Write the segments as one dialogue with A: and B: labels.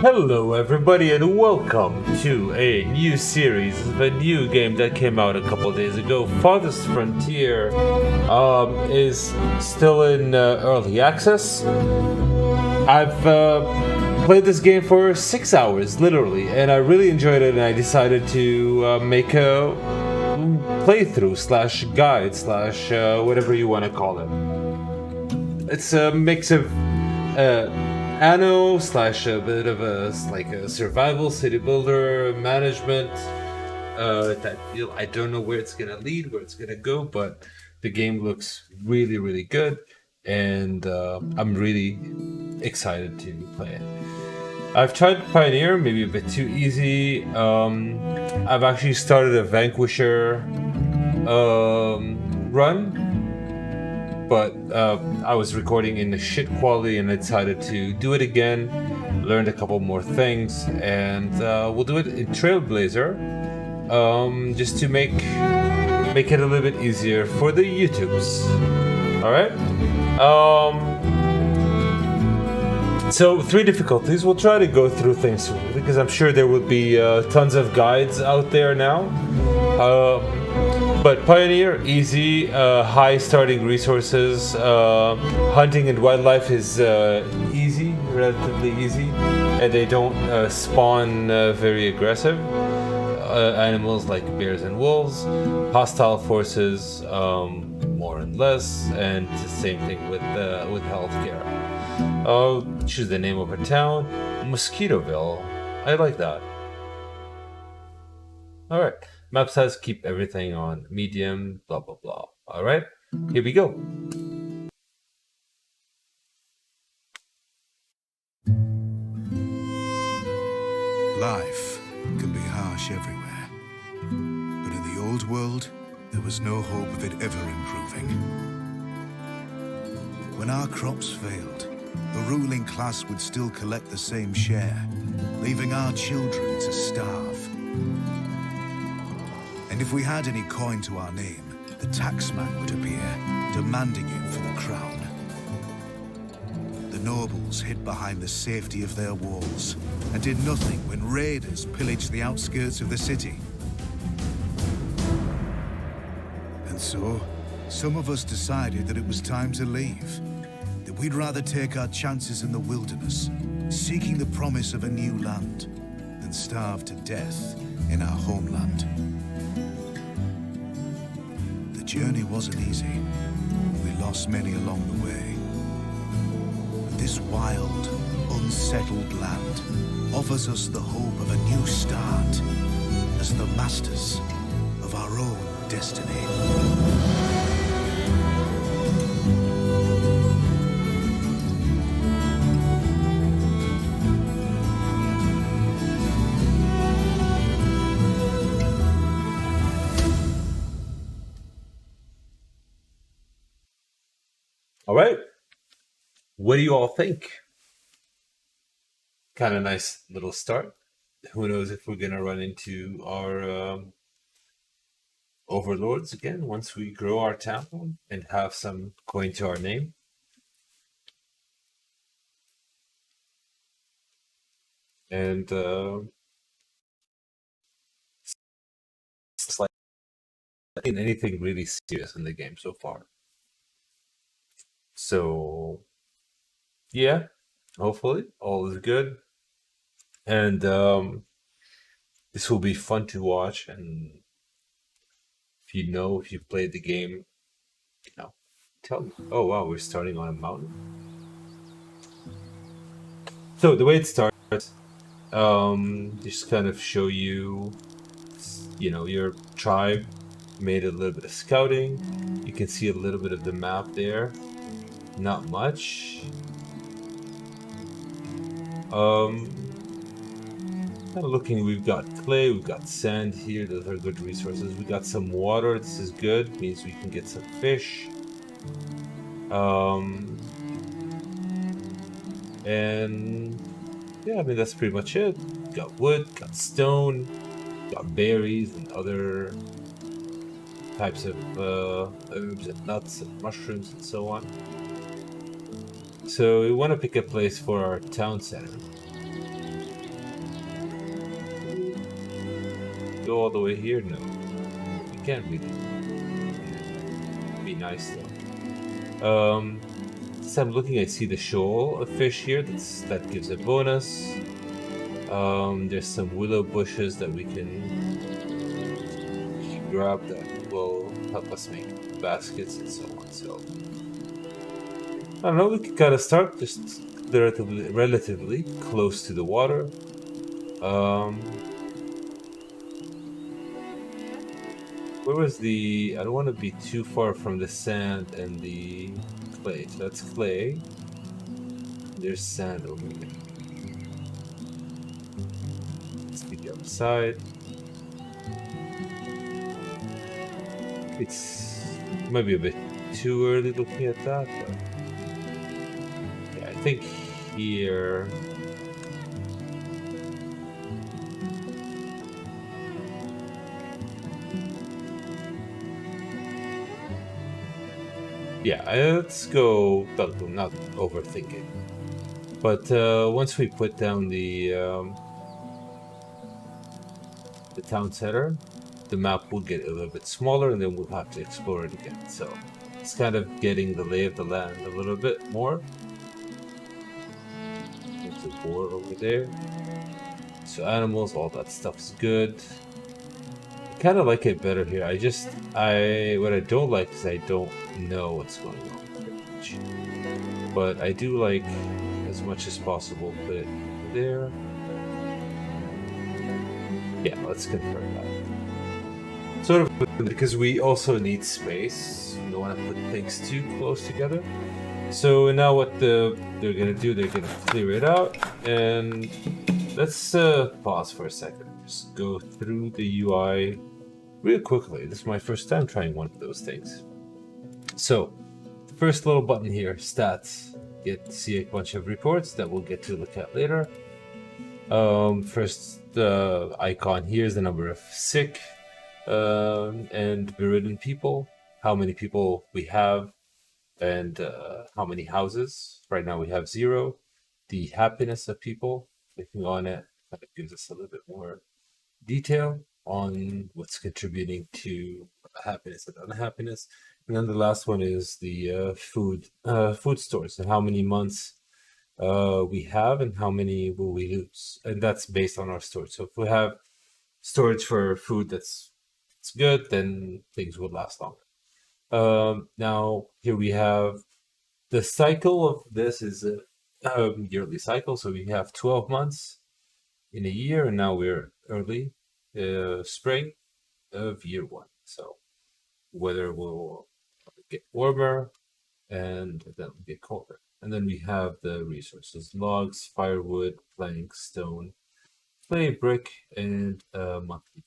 A: Hello everybody and welcome to a new series of a new game that came out a couple days ago. Farthest Frontier is still in early access. I've played this game for 6 hours, literally, and I really enjoyed it, and I decided to make a playthrough slash guide slash whatever you want to call it. It's a mix of Anno slash a bit of a survival city builder management. I don't know where it's gonna lead, where it's gonna go, but the game looks really, really good, and I'm really excited to play it. I've tried Pioneer, maybe a bit too easy. I've actually started a Vanquisher run. But I was recording in the shit quality and I decided to do it again, learned a couple more things, and we'll do it in Trailblazer just to make it a little bit easier for the YouTubes. Alright? So 3 difficulties. We'll try to go through things because I'm sure there will be tons of guides out there now. But Pioneer, easy, high starting resources. Hunting and wildlife is easy, relatively easy, and they don't spawn very aggressive. Animals like bears and wolves. Hostile forces, more and less, and the same thing with healthcare. Choose the name of a town. Mosquitoville. I like that. All right. Map size, keep everything on medium, blah, blah, blah. All right, here we go.
B: Life can be harsh everywhere, but in the old world, there was no hope of it ever improving. When our crops failed, the ruling class would still collect the same share, leaving our children to starve. And if we had any coin to our name, the taxman would appear, demanding it for the crown. The nobles hid behind the safety of their walls and did nothing when raiders pillaged the outskirts of the city. And so, some of us decided that it was time to leave, that we'd rather take our chances in the wilderness, seeking the promise of a new land, than starve to death in our homeland. The journey wasn't easy. We lost many along the way. But this wild, unsettled land offers us the hope of a new start as the masters of our own destiny.
A: All right, what do you all think? Kind of nice little start. Who knows if we're gonna run into our overlords again once we grow our town and have some coin to our name. And it's like anything really serious in the game so far. So yeah, hopefully all is good, and this will be fun to watch. And if you've played the game, tell me. Oh wow, we're starting on a mountain. So the way it starts, just kind of show you, your tribe made a little bit of scouting. You can see a little bit of the map there. Not much. Kind of looking, we've got clay, we've got sand here. Those are good resources. We got some water. This is good. Means we can get some fish. And yeah, I mean that's pretty much it. Got wood, got stone, got berries and other types of herbs and nuts and mushrooms and so on. So we want to pick a place for our town center. go all the way here? No. We can't really. Be nice though. So I'm looking, I see the shoal of fish here. That gives a bonus. There's some willow bushes that we can grab that will help us make baskets and so on. So I don't know. We can kind of start just relatively close to the water. Where was the... I don't want to be too far from the sand and the clay. So that's clay. There's sand over there. Let's get the other side. It's maybe a bit too early looking at that, but yeah, I think here... Yeah, let's go, not overthinking. But once we put down the town center, the map will get a little bit smaller and then we'll have to explore it again. So it's kind of getting the lay of the land a little bit more. There's a boar over there. So animals, all that stuff's good. I kind of like it better here. What I don't like is I don't know what's going on. But I do like, as much as possible, put it there. Yeah, let's confirm that. Sort of because we also need space. We don't want to put things too close together. So now what they're gonna do, they're gonna clear it out, and let's pause for a second. Just go through the UI real quickly. This is my first time trying one of those things. So, the first little button here, stats. Get to see a bunch of reports that we'll get to look at later. First icon here is the number of sick and bedridden people, how many people we have, and how many houses. Right now we have 0. The happiness of people, clicking on it, kind of gives us a little bit more detail on what's contributing to happiness and unhappiness. And then the last one is the food stores and how many months we have and how many will we lose, and that's based on our storage. So if we have storage for food that's good, then things will last longer. Now here we have the cycle of this is a yearly cycle, so we have 12 months in a year, and now we're early spring of year 1. So weather will get warmer and then get colder. And then we have the resources: logs, firewood, planks, stone, clay, brick, and monthly.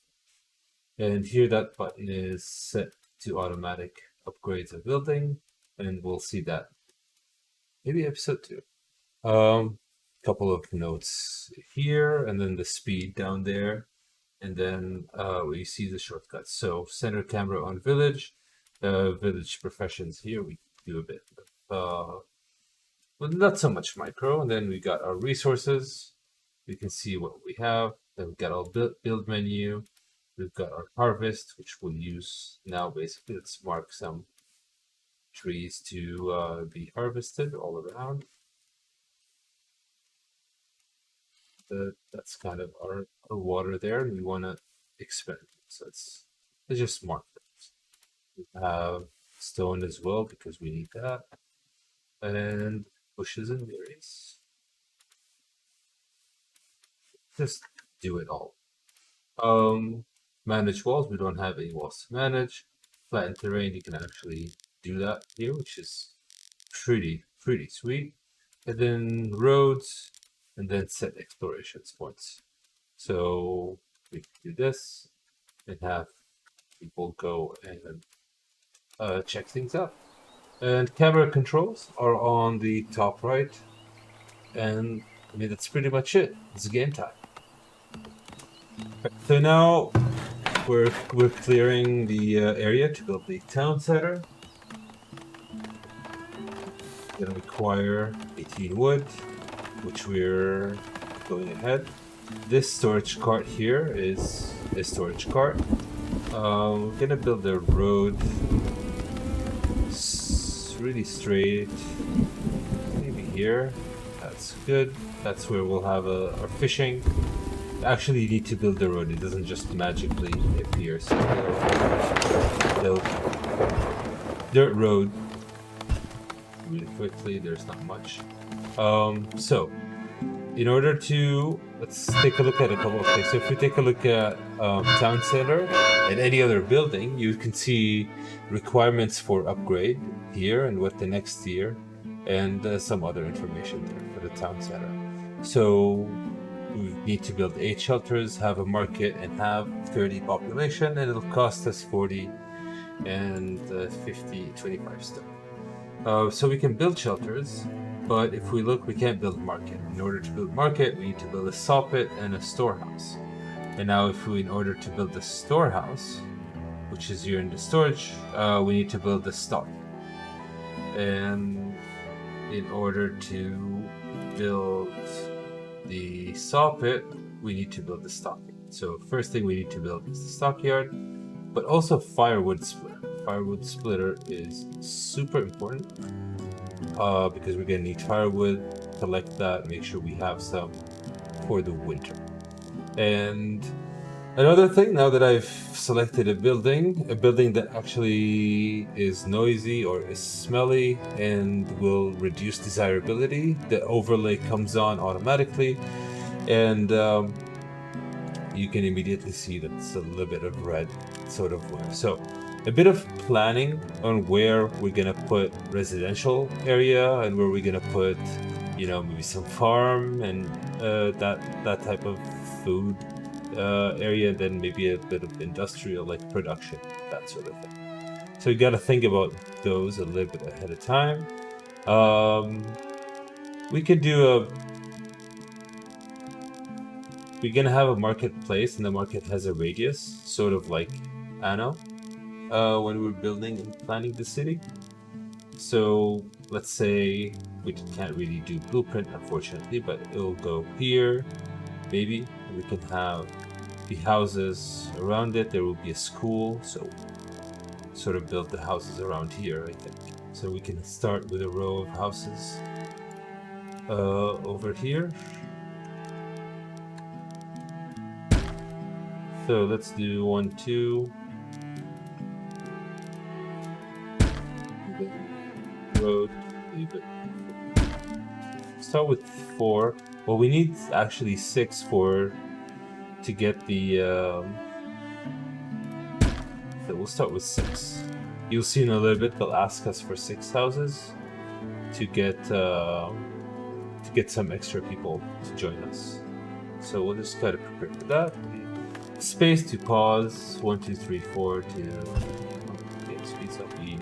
A: And here that button is set to automatic upgrades of building, and we'll see that maybe episode 2. Couple of notes here, and then the speed down there, and then we see the shortcuts. So center camera on village, village professions here. We do a bit of well, not so much micro, and then we got our resources. We can see what we have. Then we've got our build menu. We've got our harvest, which we'll use now. Basically, let's mark some trees to be harvested all around. That's kind of our water there, and we want to expand it. So let's just mark those. We have stone as well because we need that, and bushes and berries. Just do it all. Manage walls. We don't have any walls to manage. Flatten terrain. You can actually do that here, which is pretty sweet. And then roads, and then set exploration points. So we can do this and have people go and check things out. And camera controls are on the top right. And I mean, that's pretty much it. It's game time. So now we're clearing the area to build the town center. Gonna require 18 wood, which we're going ahead. this storage cart here is a storage cart. We're gonna build a road really straight, maybe here. That's good. That's where we'll have our fishing. Actually, you need to build the road. It doesn't just magically appear. So build dirt road really quickly. There's not much. So in order to, let's take a look at a couple of things. So if we take a look at town center and any other building, you can see requirements for upgrade here and what the next year, and some other information there for the town center. So we need to build 8 shelters, have a market, and have 30 population, and it'll cost us 40 and 50, 25 stone. So we can build shelters, but if we look, we can't build market. In order to build market, we need to build a saw pit and a storehouse. And now if we, in order to build the storehouse, which is here in the storage, we need to build the stock. And in order to build the saw pit, we need to build the stockyard. So first thing we need to build is the stockyard, but also firewood splitter. Firewood splitter is super important because we're gonna need firewood, collect that, make sure we have some for the winter. And another thing, now that I've selected a building that actually is noisy or is smelly and will reduce desirability, the overlay comes on automatically, and you can immediately see that it's a little bit of red sort of way. So a bit of planning on where we're gonna put residential area and where we're gonna put, you know, maybe some farm and that type of food area, then maybe a bit of industrial, like production, that sort of thing. So you got to think about those a little bit ahead of time. We could do we're gonna have a marketplace, and the market has a radius, sort of like Anno, when we're building and planning the city. So let's say we can't really do blueprint, unfortunately, but it'll go here, maybe. We can have the houses around it. There will be a school, so sort of build the houses around here, I think. So we can start with a row of houses over here. So let's do 1, 2. Road, leave it. Start with 4. Well, we need actually 6 to get the. So we'll start with 6. You'll see in a little bit they'll ask us for 6 houses to get some extra people to join us. So we'll just kind of prepare for that. Space to pause. 1, 2, 3, 4 to speeds up E.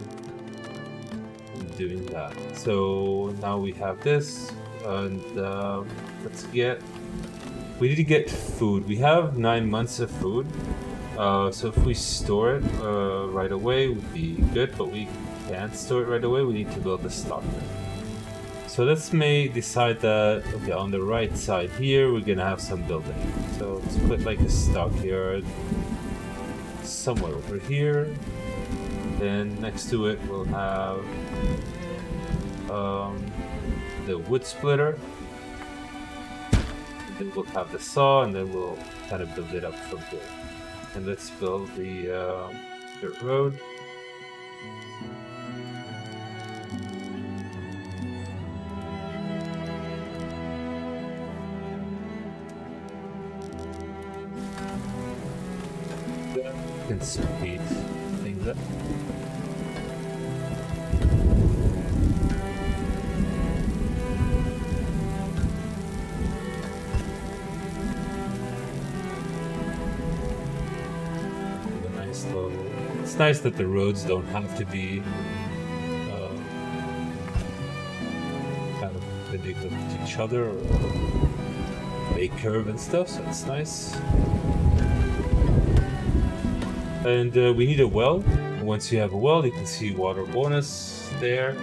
A: Doing that. So now we have this, and we need to get food. We have 9 months of food, so if we store it right away would be good, but we can't store it right away. We need to build a stockyard. So let's decide that, okay, on the right side here we're gonna have some building. So let's put like a stockyard somewhere over here. Then next to it we'll have the wood splitter. And then we'll have the saw, and then we'll kind of build it up from here. And let's build the dirt road. You can speed things up. It's nice that the roads don't have to be kind of perpendicular to each other or a curve and stuff, so it's nice. And we need a well. Once you have a well, you can see water bonus there.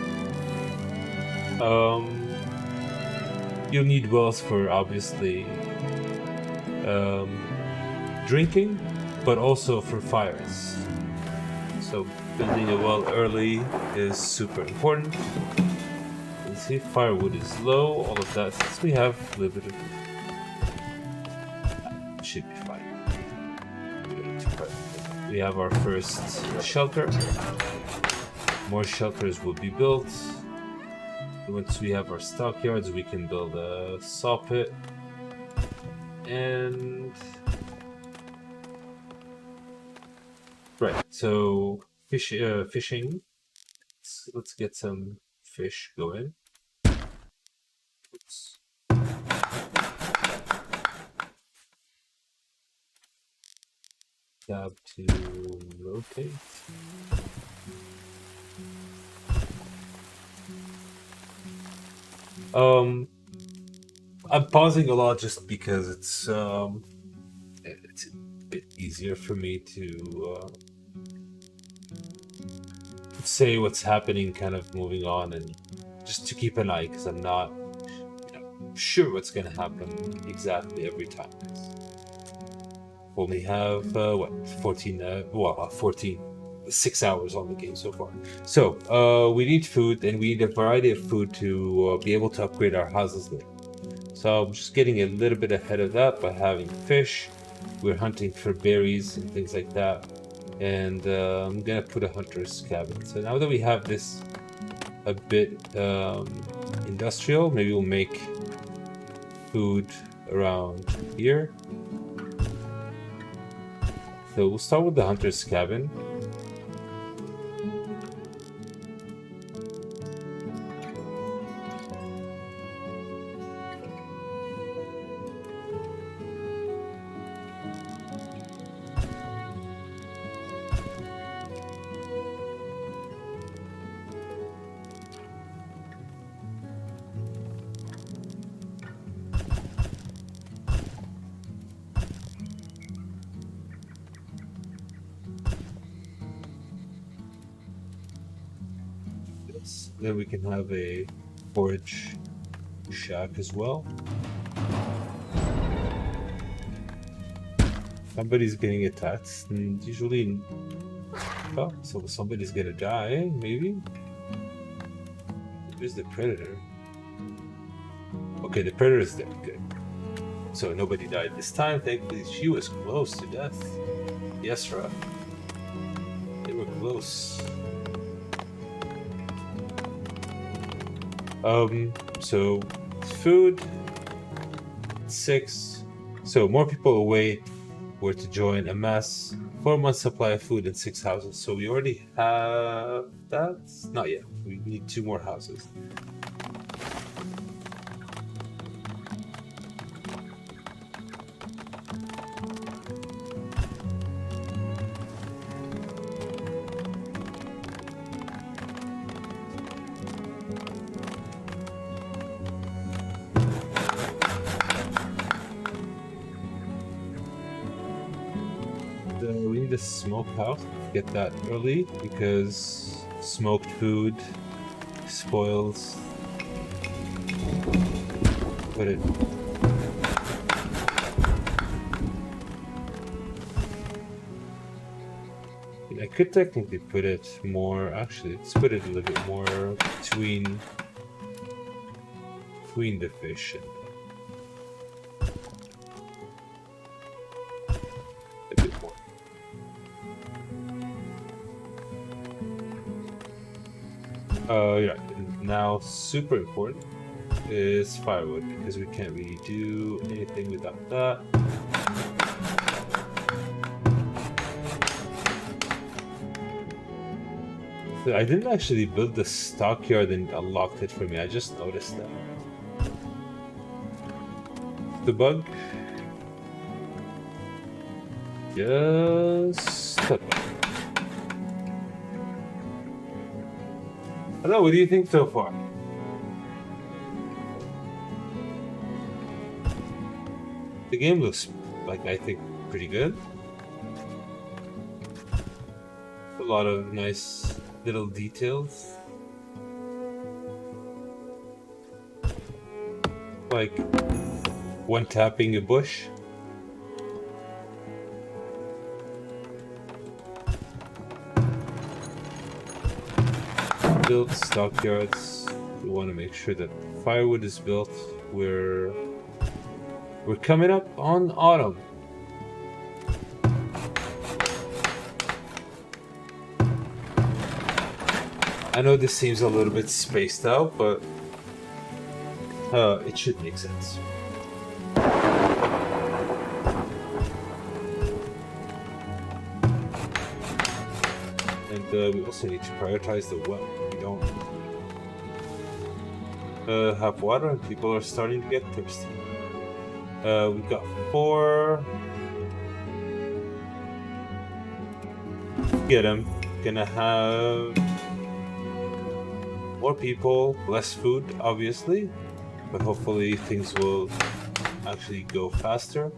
A: You'll need wells for obviously drinking, but also for fires. So building a well early is super important. Let's see, firewood is low, all of that. Since we have limited, should be fine. We have our first shelter. More shelters will be built. Once we have our stockyards, we can build a saw pit. And right, so fishing. Let's get some fish going. Oops. Tab to rotate. I'm pausing a lot just because it's a bit easier for me to say what's happening, kind of moving on, and just to keep an eye, because I'm not sure what's going to happen exactly every time. Only have 6 hours on the game so far. So we need food, and we need a variety of food to be able to upgrade our houses there. So I'm just getting a little bit ahead of that by having fish. We're hunting for berries and things like that. And I'm gonna put a hunter's cabin. So now that we have this a bit industrial, maybe we'll make food around here. So we'll start with the hunter's cabin. Then we can have a forage shack as well. Somebody's getting attacked, and usually, oh, so somebody's gonna die, maybe? Where's the predator? Okay, the predator's dead, good. So nobody died this time, thankfully. She was close to death. Yes, Ra. They were close. So food 6. So more people away were to join, amass 4 months supply of food in 6 houses. So we already have that. Not yet. We need 2 more houses. We need a smokehouse. Get that early because smoked food spoils. Put it. I could technically put it more. Actually, let's put it a little bit more between the fish and a bit more. Yeah. Now, super important is firewood because we can't really do anything without that. So I didn't actually build the stockyard and unlocked it for me. I just noticed that. The bug. Just. Hello, what do you think so far? The game looks like, I think, pretty good. A lot of nice little details. Like one tapping a bush. build stockyards. We want to make sure that firewood is built. We're coming up on autumn. I know this seems a little bit spaced out, but it should make sense. And we also need to prioritize the well. We don't have water, and people are starting to get thirsty. We've got 4. Get them. Gonna have more people, less food, obviously, but hopefully things will actually go faster.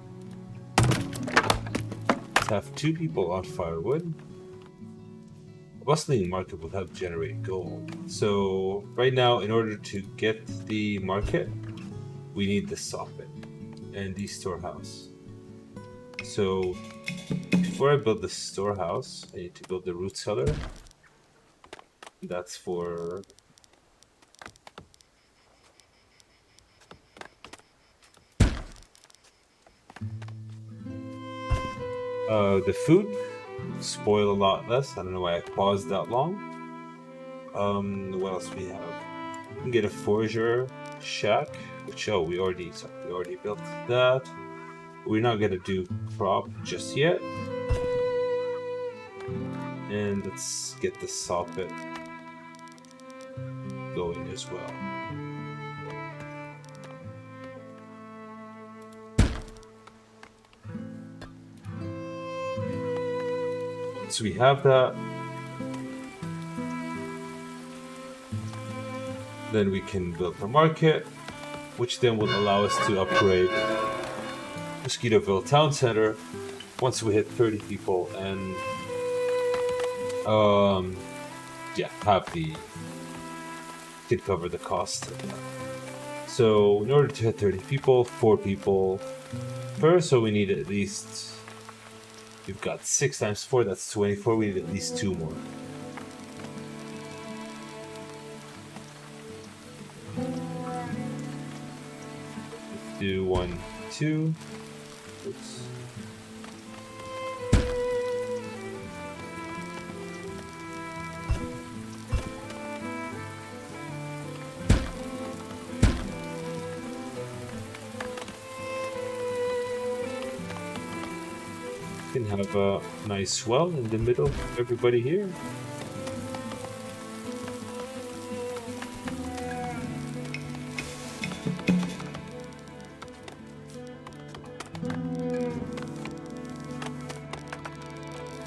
A: Let's have 2 people on firewood. A bustling market will help generate gold. So right now, in order to get the market, we need the soffit and the storehouse. So before I build the storehouse, I need to build the root cellar. That's for the food spoil a lot less. I don't know why I paused that long. What else we have? We can get a forager shack, which we already built that. We're not gonna do crop just yet. And let's get the soffit going as well. So we have that. Then we can build the market, which then will allow us to upgrade Mosquittoville Town Center once we hit 30 people and have the could cover the cost of that. So in order to hit 30 people, 4 people first, so we need at least, we've got 6 times 4, that's 24, we need at least 2 more. Let's do 1, 2. Oops. Can have a nice well in the middle of everybody here.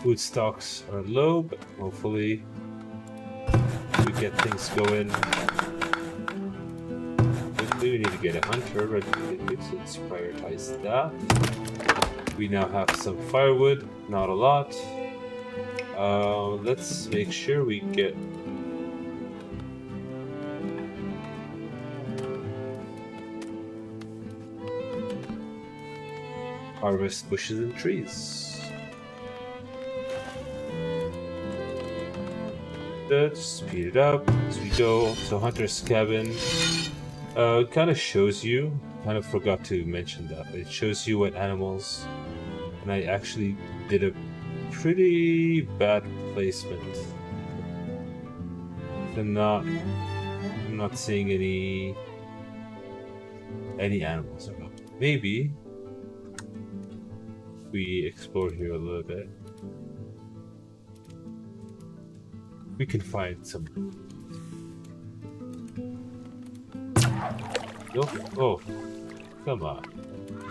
A: Food stocks are low, but hopefully we get things going. We need to get a hunter ready to get, so let's prioritize that. We now have some firewood, not a lot. Let's make sure we get harvest bushes and trees. Let's speed it up as we go. So Hunter's Cabin kind of shows you, kind of forgot to mention that, but it shows you what animals, and I actually did a pretty bad placement. I'm not seeing any animals around. Maybe we explore here a little bit, we can find some. Oh, come on.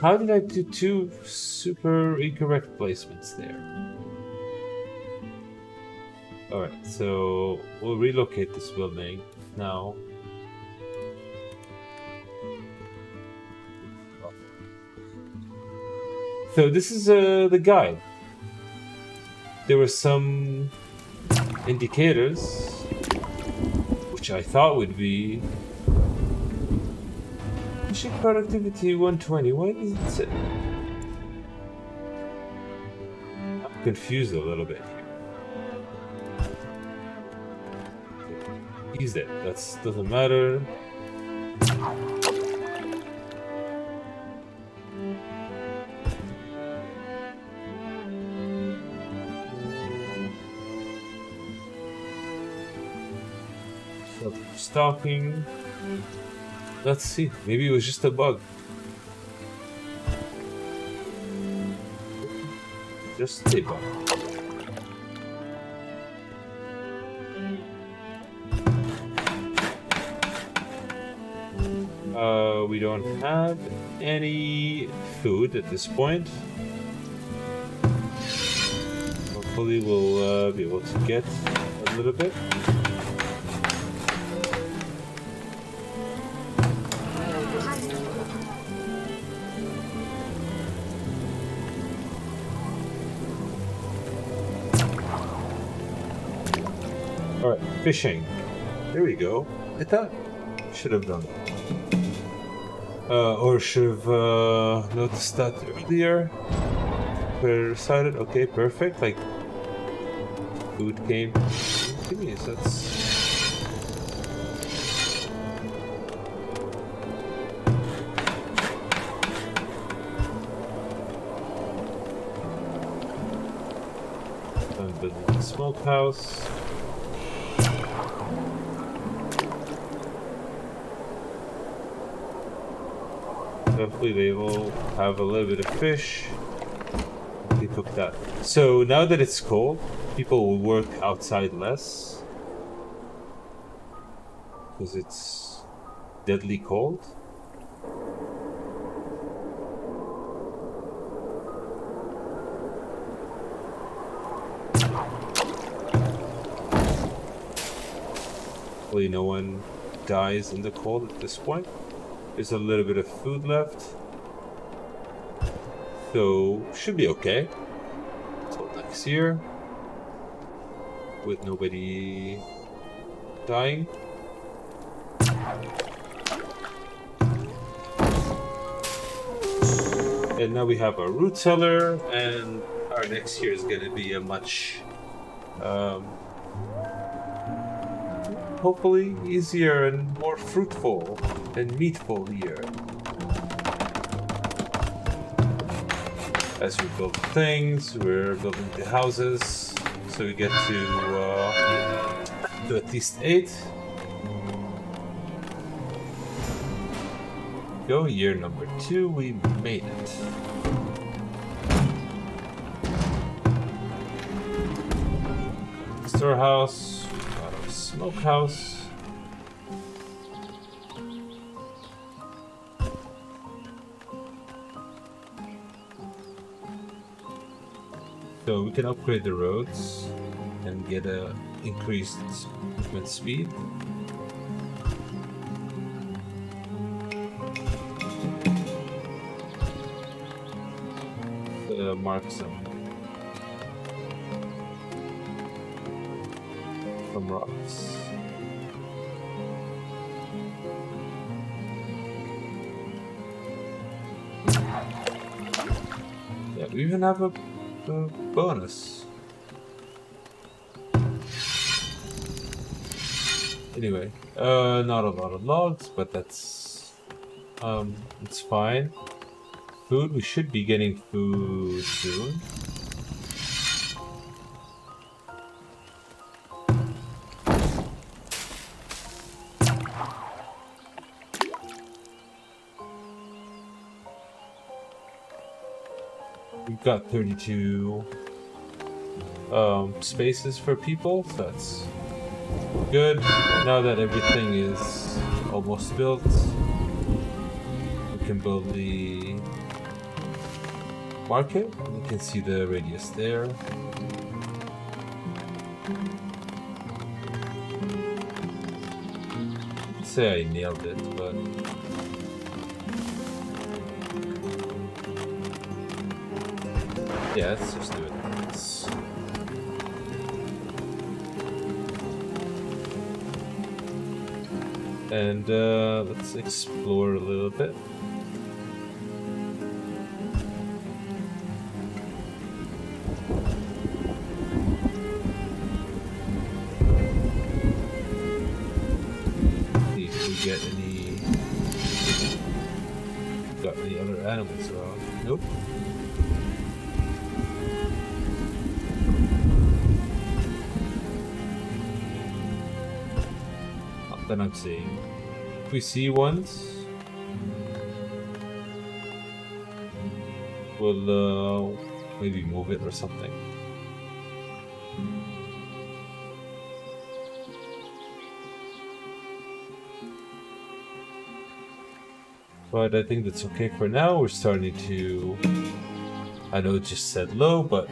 A: How did I do 2 super incorrect placements there? Alright, so we'll relocate this building now. So this is the guide. There were some indicators, which I thought would be fishing productivity 120. Why does it say? I'm confused a little bit here. He's dead. That doesn't matter. Stop stalking. Let's see. Maybe it was just a bug. Just a bug. We don't have any food at this point. Hopefully we'll be able to get a little bit. Alright, fishing. There we go. I thought I should have done that. Or should have noticed that earlier. Where decided, okay, perfect. Like, food came to me, so that's. I'm building a smokehouse. Hopefully they will have a little bit of fish. They cook that. So now that it's cold, people will work outside less. Because it's deadly cold. Hopefully no one dies in the cold at this point. There's a little bit of food left. So, should be okay. Until next year. With nobody dying. And now we have our root cellar, and our next year is going to be a much hopefully easier and more fruitful and meatful year. As we build things, we're building the houses, so we get to do at least 8. Go, year number 2, we made it. Storehouse, we got our smokehouse. So we can upgrade the roads and get a increased movement speed. Mark some rocks. Yeah, we even have a bonus. Anyway, not a lot of logs, but that's it's fine. Food, we should be getting food soon. We've got 32 spaces for people, so that's good. Now that everything is almost built, we can build the market. You can see the radius there. I'd say I nailed it, but yeah, let's just do it like this. And let's explore a little bit. get any... Got any other animals around? Nope. Not that I'm seeing. If we see ones, we'll maybe move it or something. But I think that's okay for now. We're starting to... I know it just said low, but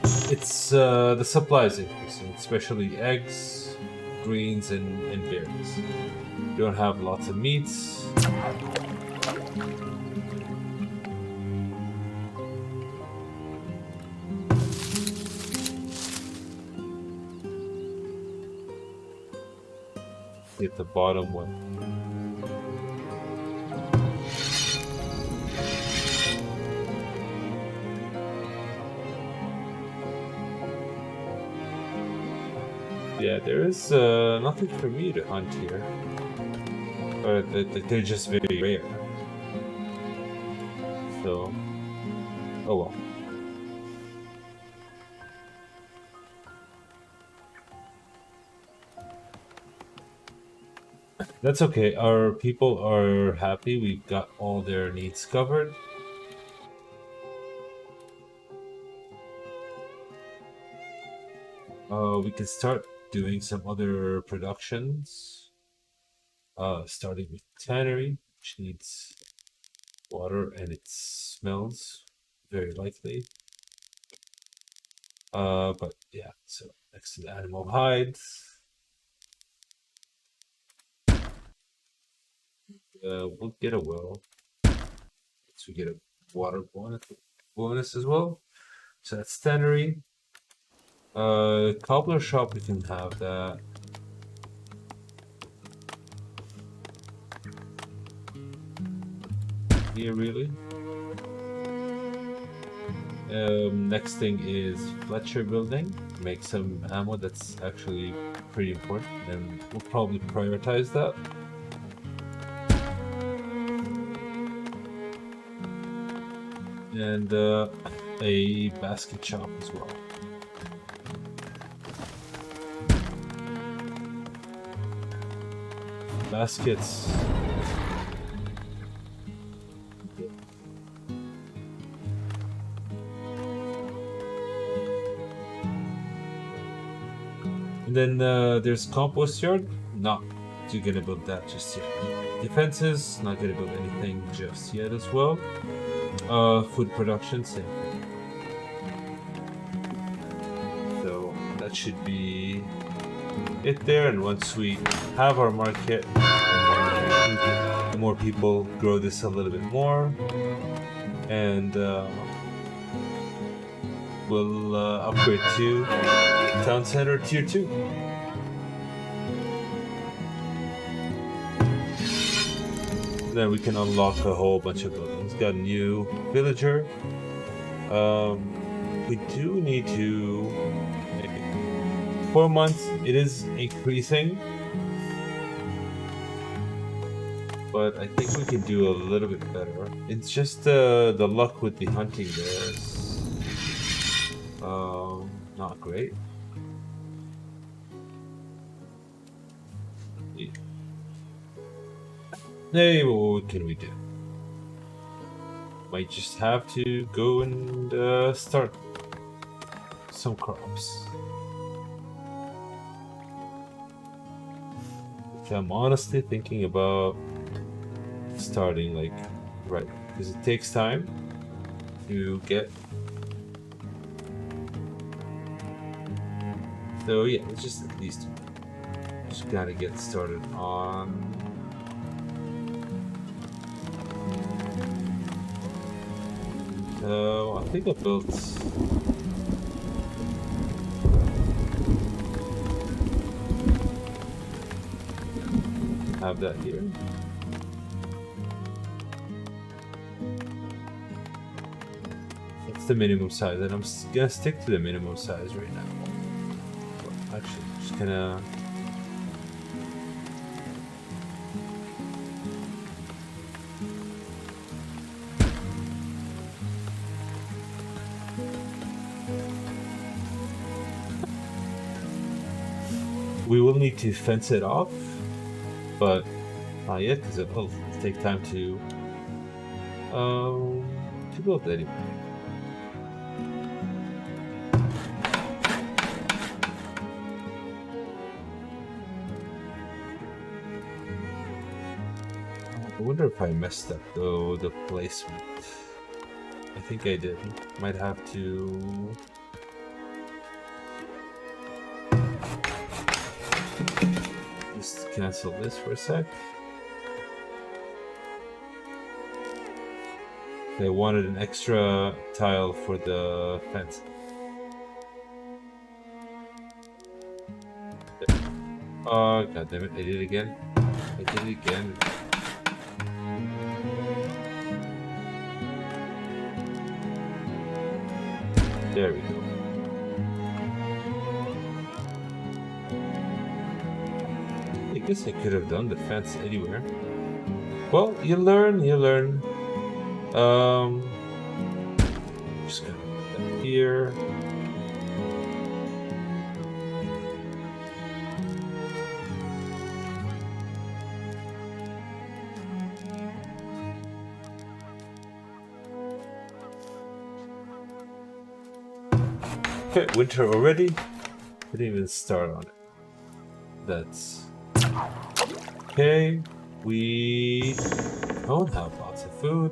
A: it's the supply is increasing, especially eggs, greens, and berries. You don't have lots of meats. Hit the bottom one. Yeah, there is nothing for me to hunt here. But they're just very rare. So, oh well. That's okay. Our people are happy. We've got all their needs covered. We can start doing some other productions. Starting with Tannery, which needs water and it smells very likely. But yeah, so next to the animal hides. We'll get a well. So we get a water bonus as well. So that's Tannery. Cobbler shop, we can have that. Here, really. Next thing is Fletcher building. Make some ammo. That's actually pretty important, and we'll probably prioritize that. And a basket shop as well. Baskets. And then there's compost yard. Not too gonna build that just yet. Defenses, not gonna build anything just yet as well. Food production, same thing. So that should be it there. And once we have our market, the more people grow this a little bit more, and we'll upgrade to Town Center Tier 2. Then we can unlock a whole bunch of buildings. Got a new villager. We do need to... 4 months, it is increasing. But I think we can do a little bit better. It's just the luck with the hunting there is not great. Yeah. Hey, what can we do? Might just have to go and start some crops. Which I'm honestly thinking about starting, like, right, because it takes time to get. So yeah, it's just at least just gotta get started on. So I think I built have that here. That's the minimum size, and I'm gonna stick to the minimum size right now. Well, actually, just gonna We will need to fence it off, but not yet because it will take time to build anyway. I wonder if I messed up though the placement. I think I did. Might have to. Just cancel this for a sec. I wanted an extra tile for the fence. Oh, god damn it, I did it again. I did it again. There we go. I guess I could have done the fence anywhere. Well, you learn, you learn. Just gonna put that here. Okay, winter already. Didn't even start on it. That's okay. We don't have lots of food.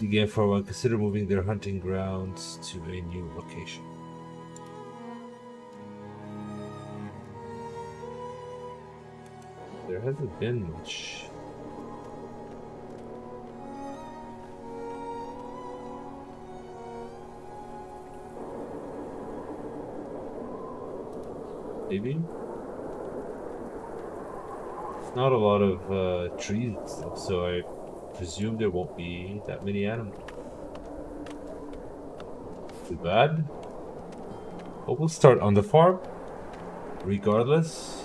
A: Again, for a while, consider moving their hunting grounds to a new location. There hasn't been much. Maybe? It's not a lot of trees and stuff, so I presume there won't be that many animals. Too bad. But we'll start on the farm, regardless.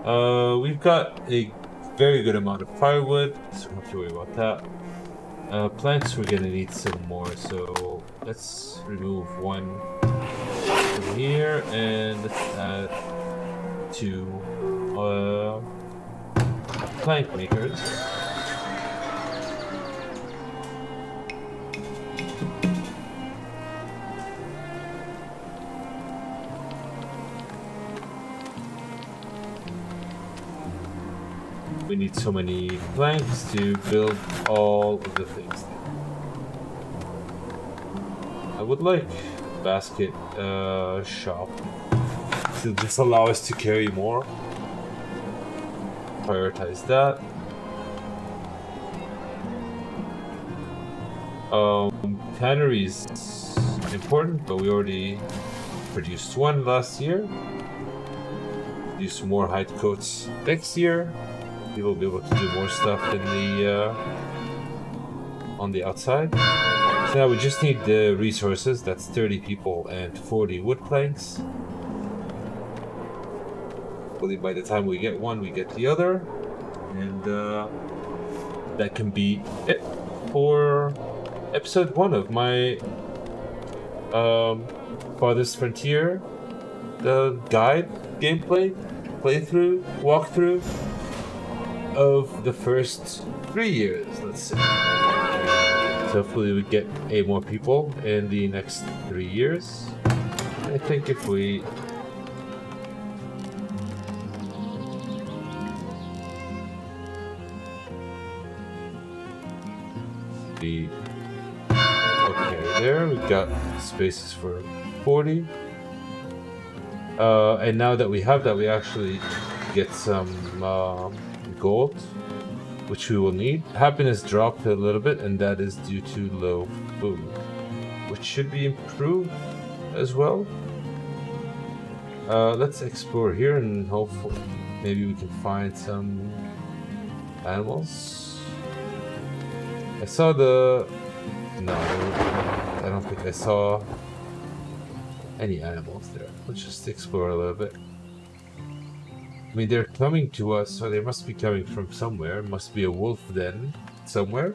A: We've got a very good amount of firewood, so we don't have to worry about that. Plants, we're gonna need some more, so let's remove one from here and let's add two plank makers. We need so many planks to build all of the things. I would like a basket shop to just allow us to carry more. Prioritize that. Tannery is important, but we already produced one last year. Do some more hide coats next year. We will be able to do more stuff in the on the outside. So now we just need the resources. That's 30 people and 40 wood planks. Hopefully by the time we get one, we get the other, and that can be it for episode 1 of my Farthest Frontier, the guide gameplay playthrough walkthrough of the first 3 years, let's say. So hopefully we get 8 more people in the next 3 years. I think if we okay, there we've got spaces for 40. And now that we have that, we actually get some gold, which we will need. Happiness dropped a little bit, and that is due to low food, which should be improved as well. Let's explore here and hopefully maybe we can find some animals. I saw the... no, I don't think I saw any animals there. Let's just explore a little bit. I mean, they're coming to us, so they must be coming from somewhere. Must be a wolf den somewhere.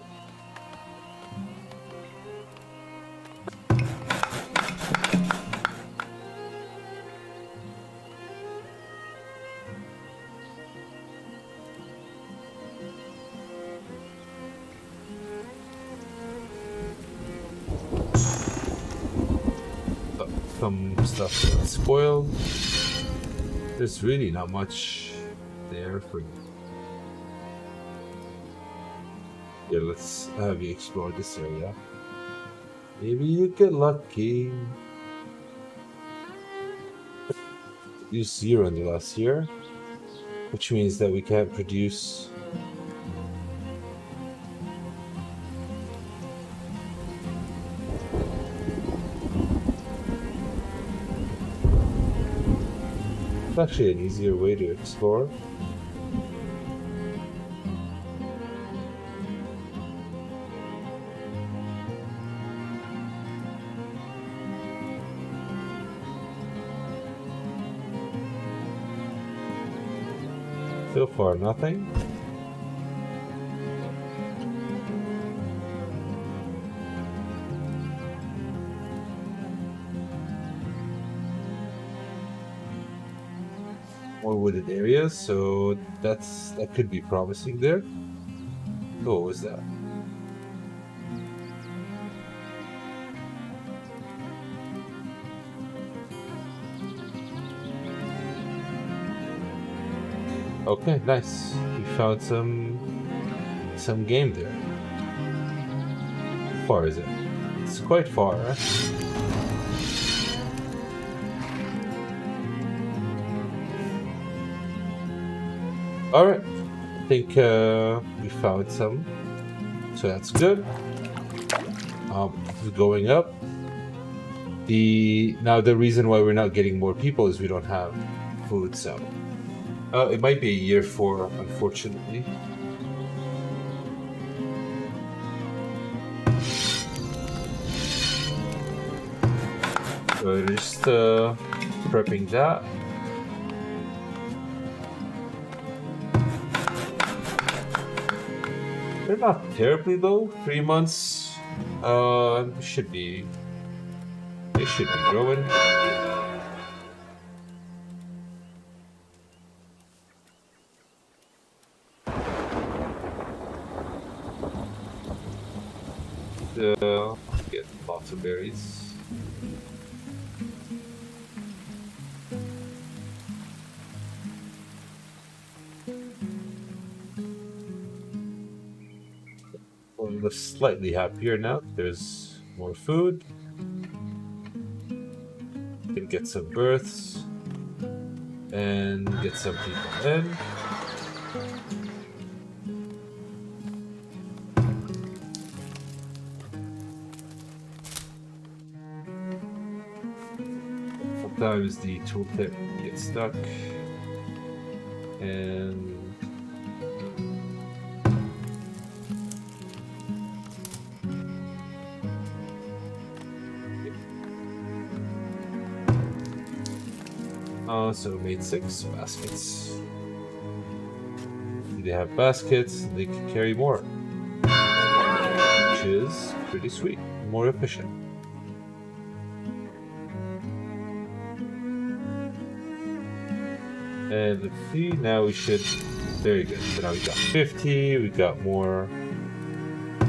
A: Some stuff got spoiled. There's really not much there for you. Yeah, let's have you explore this area. Maybe you get lucky. Use 0 in the last year, which means that we can't produce. It's actually an easier way to explore. So far, nothing. More wooded areas, so that could be promising there. Oh, what was that? Okay, nice. We found some game there. How far is it? It's quite far, right? Alright, I think we found some, so that's good. Going up. Now the reason why we're not getting more people is we don't have food, so it might be a year 4, unfortunately. So just prepping that. They're not terribly low. 3 months. Should be. They should be growing. Get lots of berries. We're slightly happier now. There's more food. Can get some births and get some people in. Sometimes the tooltip gets stuck and so made 6 baskets. They have baskets, they can carry more, which is pretty sweet, more efficient. And let's see, now we should, very good. So now we got 50, we got more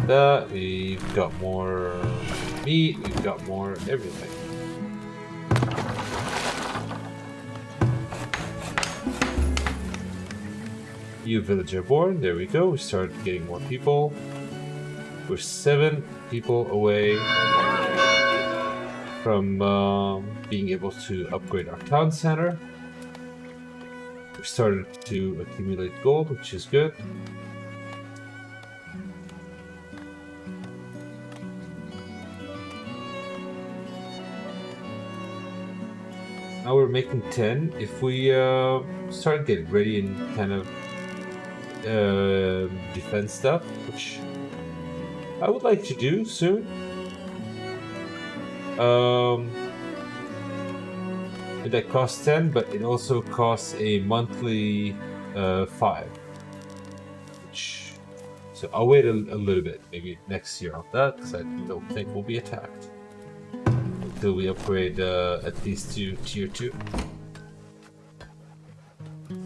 A: that, we've got more meat, we've got more everything. New villager born, there we go, we started getting more people. We're 7 people away from being able to upgrade our town center. We started to accumulate gold, which is good. Now we're making 10. If we start getting ready and kind of defense stuff, which I would like to do soon. that costs 10, but it also costs a monthly 5. So I'll wait a little bit, maybe next year on that, because I don't think we'll be attacked until we upgrade at least to tier 2.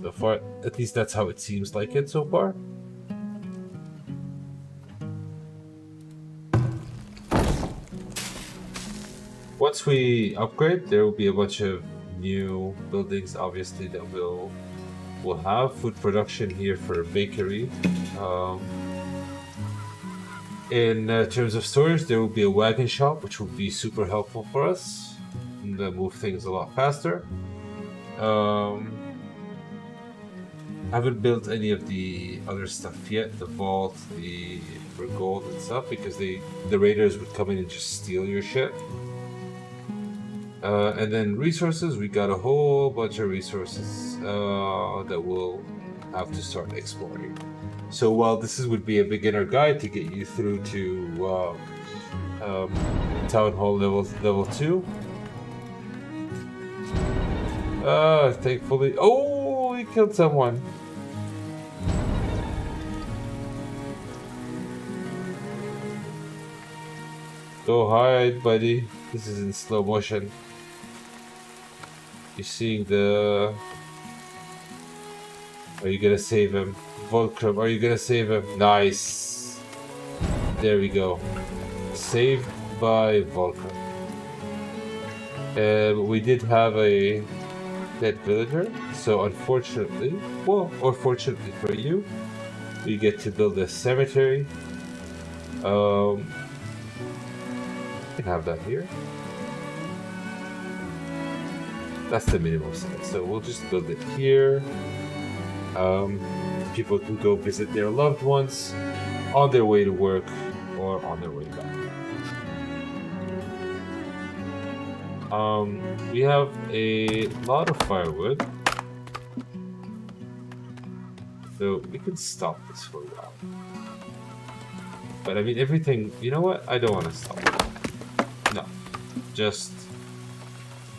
A: So far, at least that's how it seems like it so far. Once we upgrade, there will be a bunch of new buildings, obviously, that we'll have. Food production here for a bakery. In terms of storage, there will be a wagon shop, which will be super helpful for us and move things a lot faster. Haven't built any of the other stuff yet, the vault, for gold and stuff, because the raiders would come in and just steal your shit. And then resources, we got a whole bunch of resources that we'll have to start exploring. So while this would be a beginner guide to get you through to Town Hall level 2, thankfully, oh, we killed someone. Go hide, buddy. This is in slow motion. You're seeing the... Are you gonna save him? Volcrum, are you gonna save him? Nice. There we go. Saved by Volcrum. We did have a dead villager, so unfortunately, well, or fortunately for you, we get to build a cemetery. You can have that here. That's the minimum size, so we'll just build it here. People can go visit their loved ones on their way to work or on their way back. We have a lot of firewood, so we can stop this for a while. But I mean, everything, you know what? I don't want to stop. No, just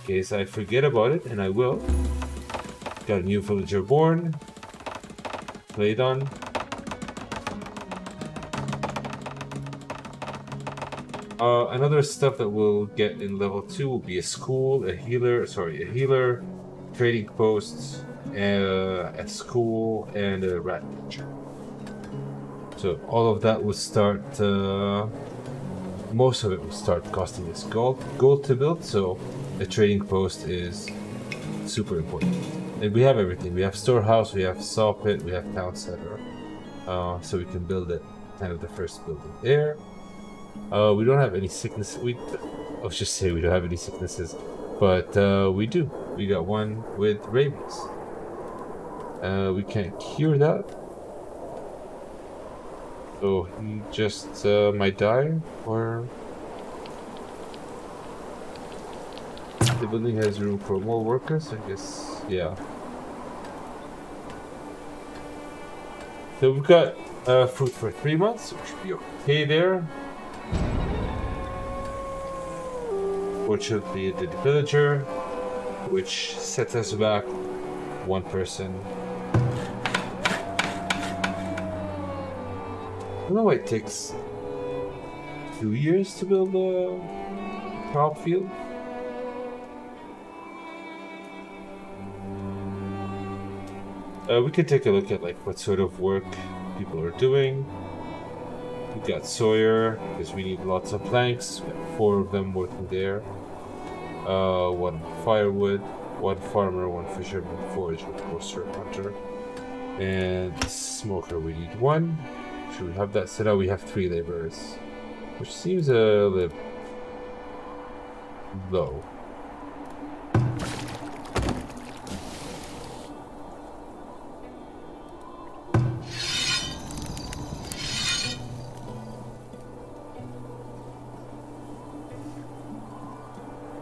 A: in case I forget about it, and I will. Got a new villager born. Played on. Another stuff that we'll get in level 2 will be a school, a healer, trading posts, a school, and a rat catcher. So all of that will start, most of it will start costing us gold to build, so a trading post is super important. And we have everything. We have storehouse, we have saw pit, we have town center. So we can build it, kind of the first building there. We don't have any sickness. I was just saying we don't have any sicknesses, but we do. We got one with rabies. We can't cure that. So he just might die, or the building has room for more workers, I guess. Yeah. So we've got food for 3 months, which should be okay there. Fortunately, it did villager, which sets us back 1 person. I don't know why it takes 2 years to build a crop field. We can take a look at like what sort of work people are doing. We got Sawyer because we need lots of planks. We got 4 of them working there. 1 firewood, 1 farmer, 1 fisherman, forager, poster, hunter, and smoker. We need 1. Should we have that? So now we have 3 laborers, which seems a little low.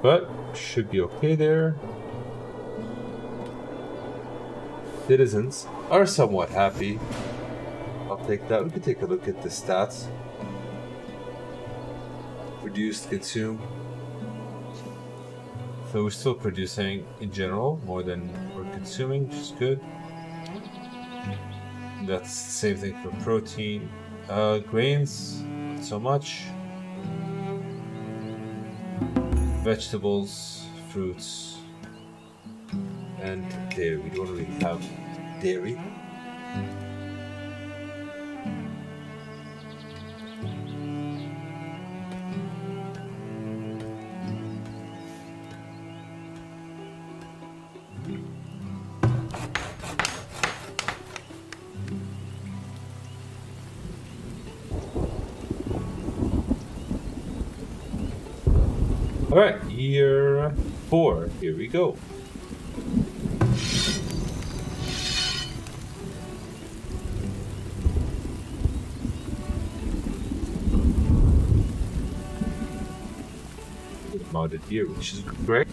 A: But should be okay there. Citizens are somewhat happy. I'll take that. We can take a look at the stats. Produced, consumed. So we're still producing in general more than we're consuming, which is good. That's the same thing for protein. Grains, not so much. Vegetables, fruits, and dairy. We don't really have dairy. Alright, year 4. Here we go. Modded year, which is great.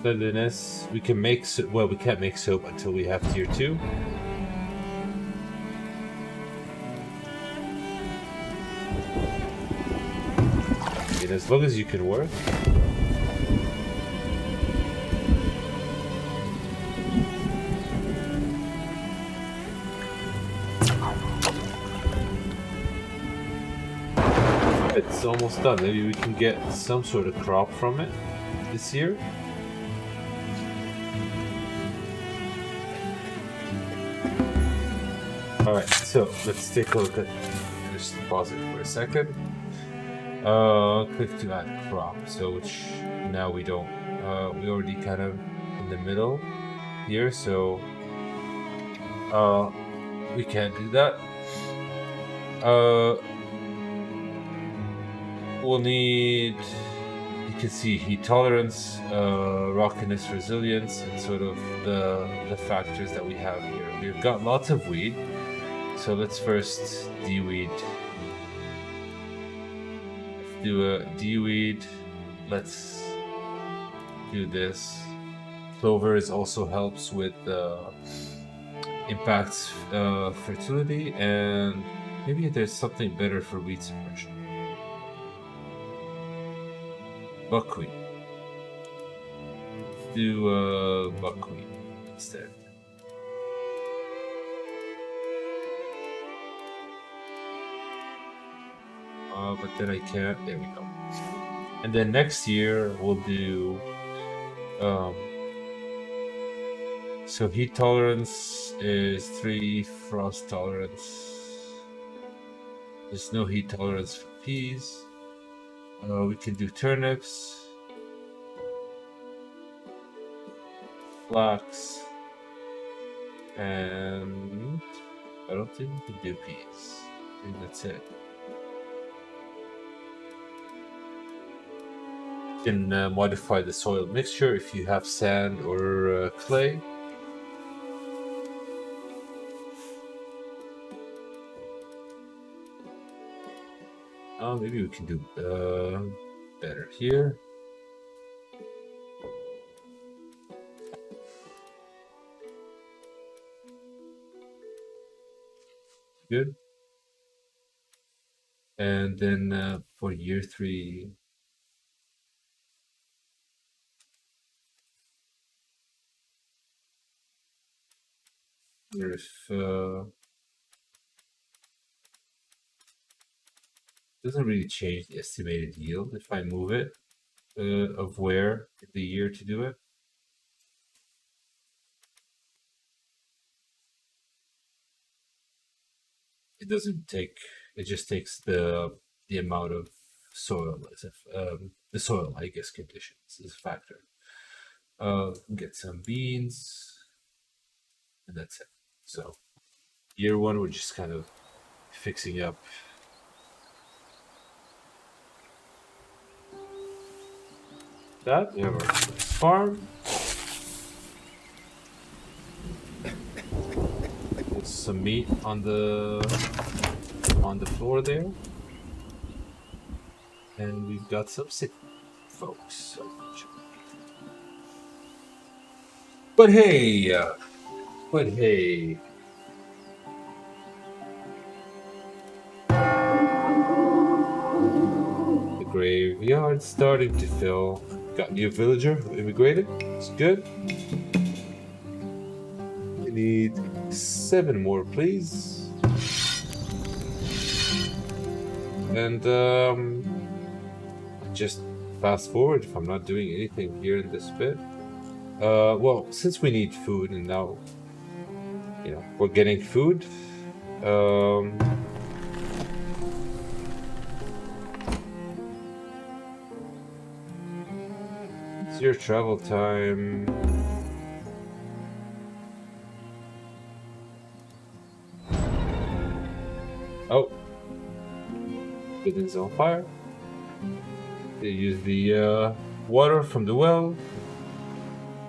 A: Cleanliness. We can make soap. Well, we can't make soap until we have tier 2. And as long as you can work. It's almost done. Maybe we can get some sort of crop from it this year. Alright, so let's take a look at, just pause it for a second. Click to add crop, so which now we don't, we already kind of in the middle here, so we can't do that. We'll need, you can see heat tolerance, rockiness, resilience, and sort of the factors that we have here. We've got lots of weed. So let's first de-weed. Let's do a de-weed. Let's do this. Clover also helps with impacts fertility, and maybe there's something better for weed suppression. Buckwheat. Let's do buckwheat instead. But then I can't. There we go. And then next year we'll do. So heat tolerance is 3. Frost tolerance. There's no heat tolerance for peas. We can do turnips, flax, and I don't think we can do peas. I think that's it. You can modify the soil mixture if you have sand or clay. Maybe we can do better here. Good. And then for year 3, if doesn't really change the estimated yield if I move it of where in the year to do it. It doesn't take. It just takes the amount of soil as if the soil, I guess, conditions is a factor. Get some beans, and that's it. So year 1, we're just kind of fixing up. That we have our farm. Put some meat on the floor there, and we've got some sick. folks. But hey, but hey. The graveyard's starting to fill. Got new villager who immigrated. It's good. We need 7 more, please. And just fast forward if I'm not doing anything here in this bit. Well, since we need food and now, we're getting food. It's your travel time. Oh, building's on fire. They use the water from the well,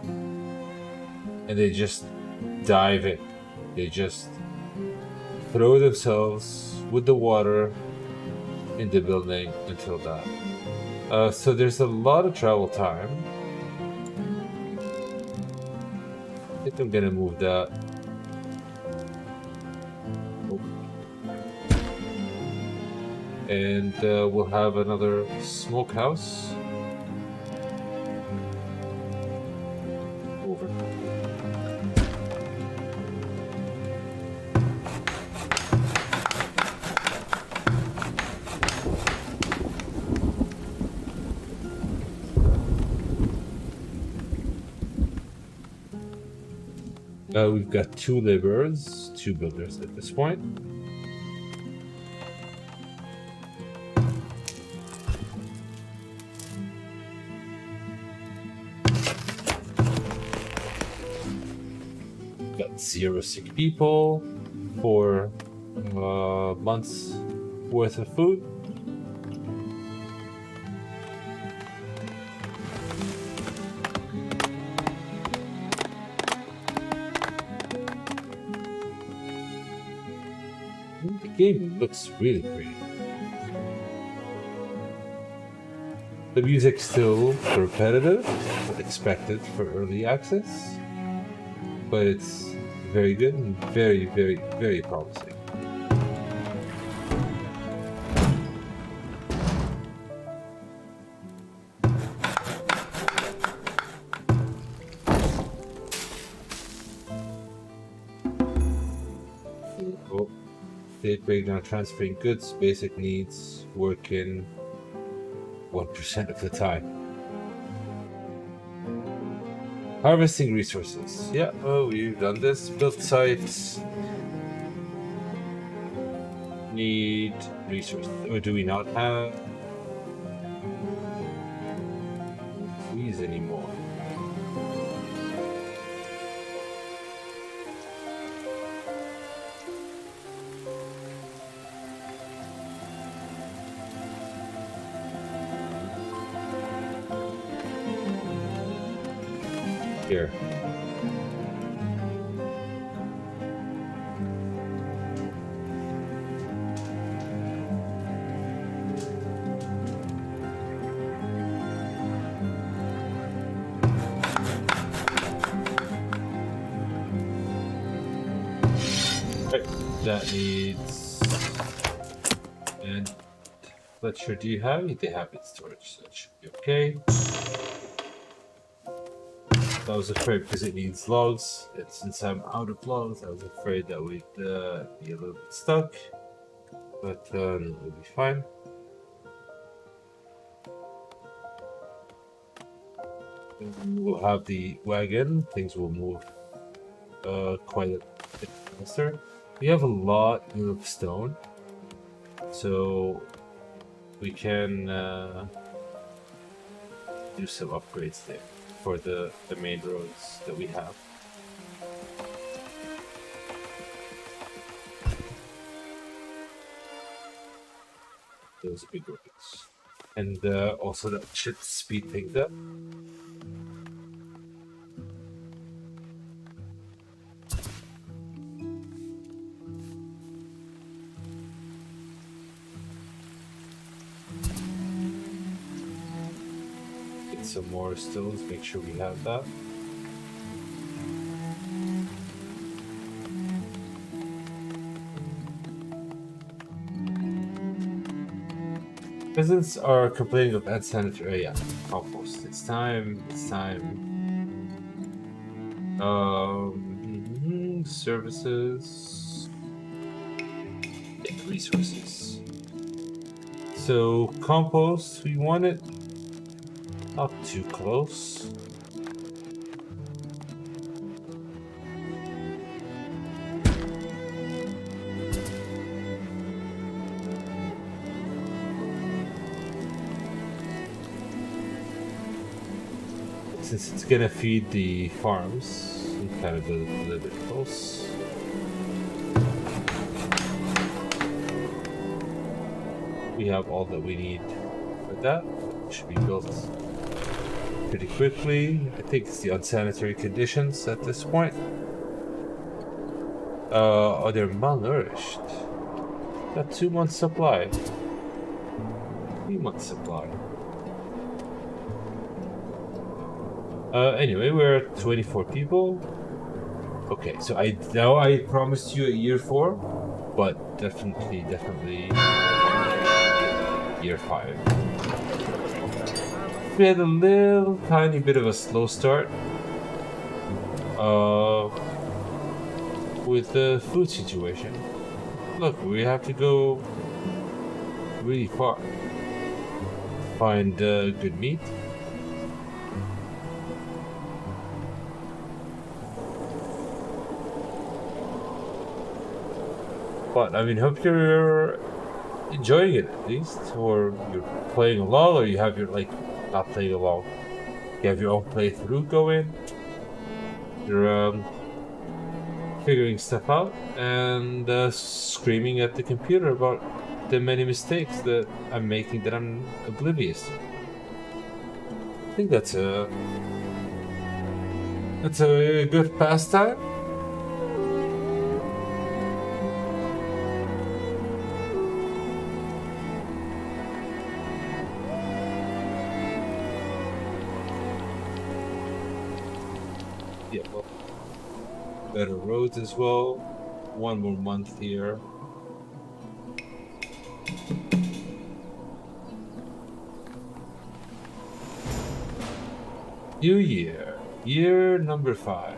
A: and they just dive in. They just throw themselves with the water in the building until that. So there's a lot of travel time. I think I'm gonna move that. And we'll have another smokehouse. Over. We've got 2 laborers, 2 builders at this point. Got 0 sick people, 4 months worth of food. The game looks really pretty. The music's still repetitive, but expected for early access. But it's very good and very, very, very promising. Oh, state breakdown, transferring goods, basic needs, working 1% of the time. Harvesting resources. Yeah, we've done this. Built sites. Need resources. Or do we not have trees anymore? Here. Right, that needs. And Fletcher, do you have it? They have it storage, so that should be okay. I was afraid because it needs logs, and since I'm out of logs, I was afraid that we'd be a little bit stuck, but no, we'll be fine. And we'll have the wagon, things will move quite a bit faster. We have a lot of stone, so we can do some upgrades there for the main roads that we have. Those big roads. And also that should speed things up. some more stones, make sure we have that. Peasants are complaining of unsanitary compost. It's time. Services. Yeah, resources. So compost, we want it not too close. Since it's gonna feed the farms, we kind of build it a little bit close. We have all that we need for that. Should be built pretty quickly. I think it's the unsanitary conditions at this point. Oh, they're malnourished. Got 2 months supply. 3 months supply. Anyway, we're at 24 people. Okay, so I promised you a year 4, but definitely year 5. We had a little tiny bit of a slow start with the food situation. Look, we have to go really far to find good meat. But I mean, hope you're enjoying it at least, or you're playing along, or you have your not playing along. You have your own playthrough going. You're figuring stuff out and screaming at the computer about the many mistakes that I'm making that I'm oblivious to. I think that's a good pastime. Yeah, well, better roads as well. 1 more month here. New year. Year number 5.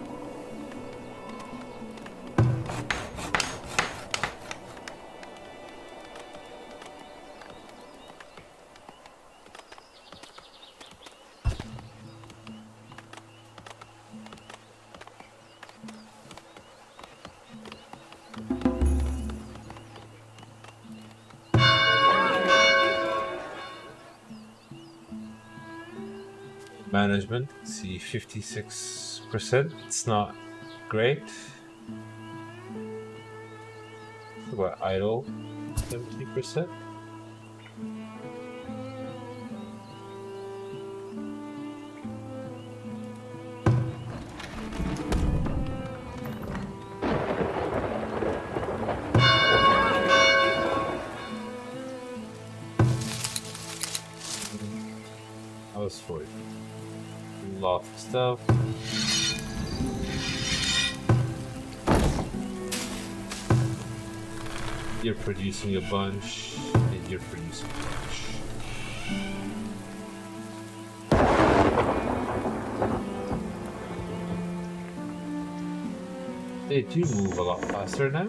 A: Management, see 56%. It's not great. What about idle? 70%. I was for it. Lot of stuff. You're producing a bunch, and you're producing a bunch. They do move a lot faster now.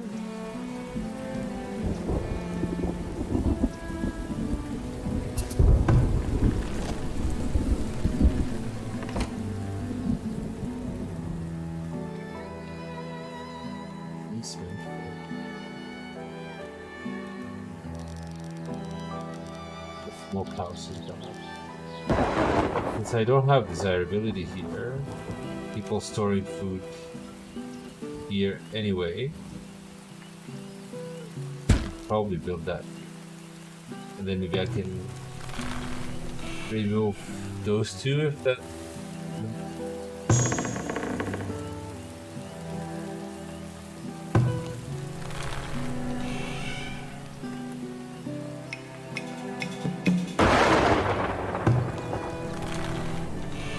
A: Since I don't have desirability here, people storing food here anyway, probably build that, and then maybe I can remove those two if that.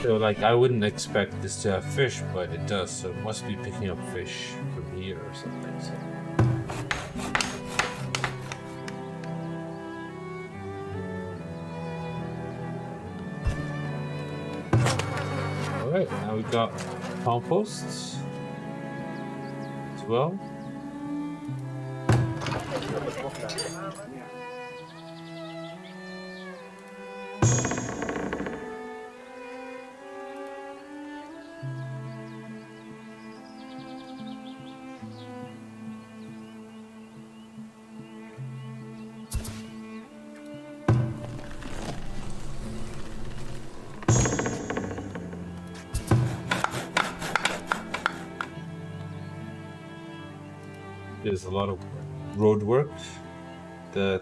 A: So, like, I wouldn't expect this to have fish, but it does, so it must be picking up fish from here or something. So. Alright, now we got composts as well. There's a lot of road work that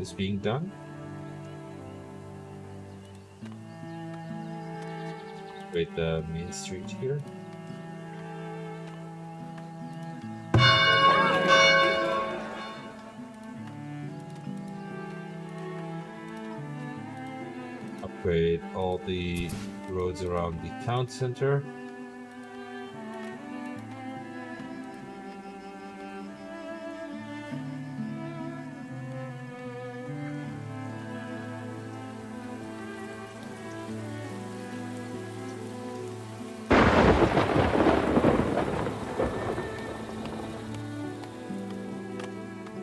A: is being done. With the main street here. Upgrade all the roads around the town center.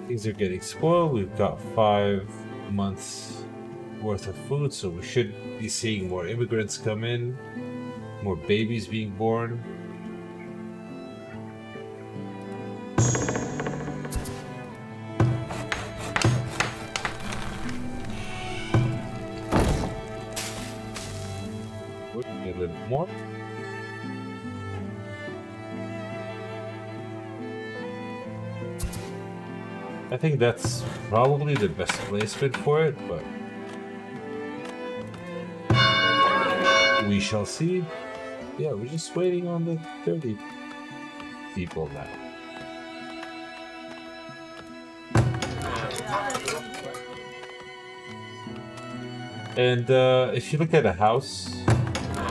A: Things are getting spoiled. We've got 5 months worth of food, so we should be seeing more immigrants come in, more babies being born. Working a little bit more. I think that's probably the best placement for it, but we shall see. Yeah, we're just waiting on the 30 people now. And if you look at a house,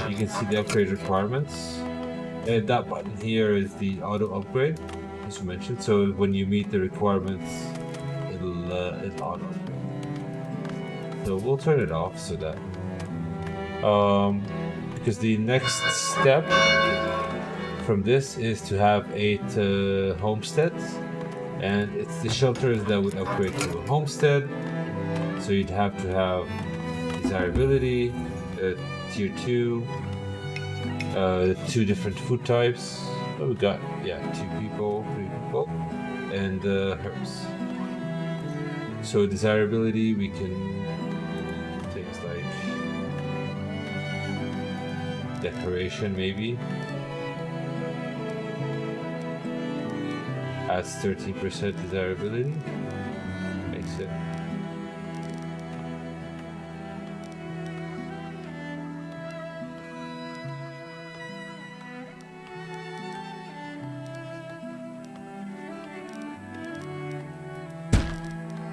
A: you can see the upgrade requirements. And that button here is the auto upgrade, as you mentioned. So when you meet the requirements, it'll auto upgrade. So we'll turn it off so that because the next step from this is to have 8 homesteads, and it's the shelters that would upgrade to a homestead. So you'd have to have desirability, tier 2, 2 different food types. Oh, we got 2 people, 3 people, and herbs. So desirability, we can things like decoration, maybe adds 13% desirability, makes it.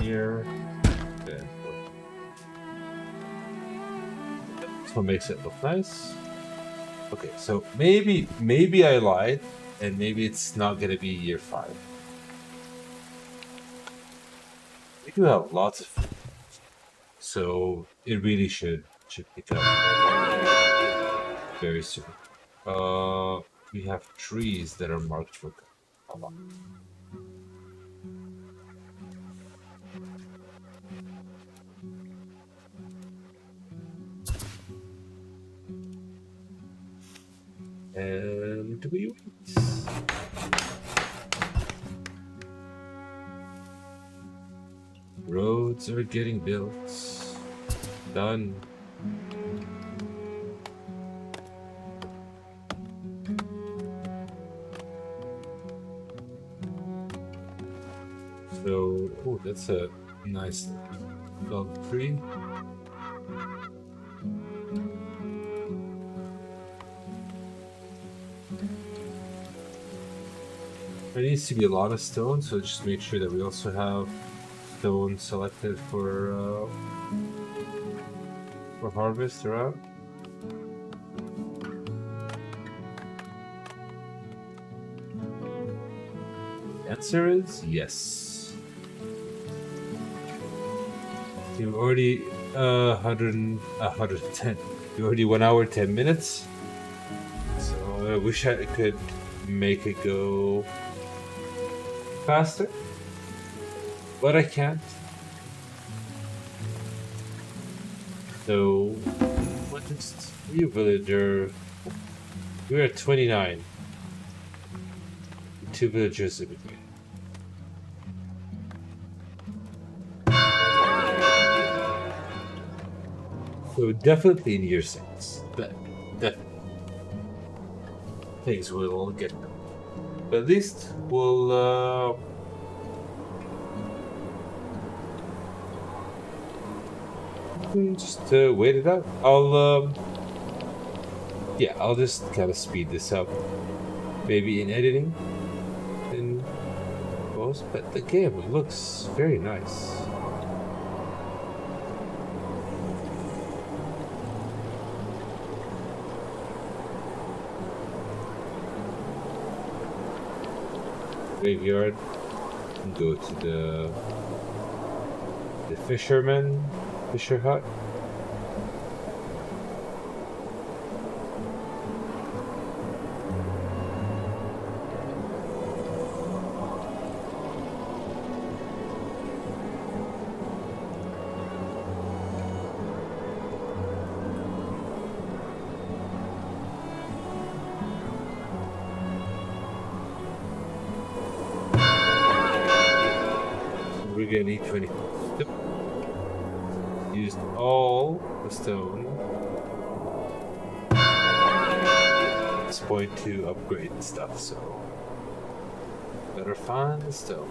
A: Here, then this one makes it look nice. Okay, so maybe I lied, and maybe it's not gonna be year 5. We do have lots of food, so it really should pick up very soon. We have trees that are marked for cut. And we wait. Roads are getting built. Done. So, oh, that's a nice log tree. There needs to be a lot of stone, so just make sure that we also have stone selected for harvest throughout. The answer is yes. You've already 110. You already 1 hour 10 minutes. So I wish I could make it go faster, but I can't. So what is you villager? We're at 29. 2 villagers immigrated. So definitely in year 6. Definitely. Things will get done. But at least we'll just wait it out. I'll just kind of speed this up. Maybe in editing. But the game looks very nice. Graveyard. Go to the fisher hut. We're gonna need 20. Yep. Used all the stone. At this point to upgrade stuff, so better find the stone.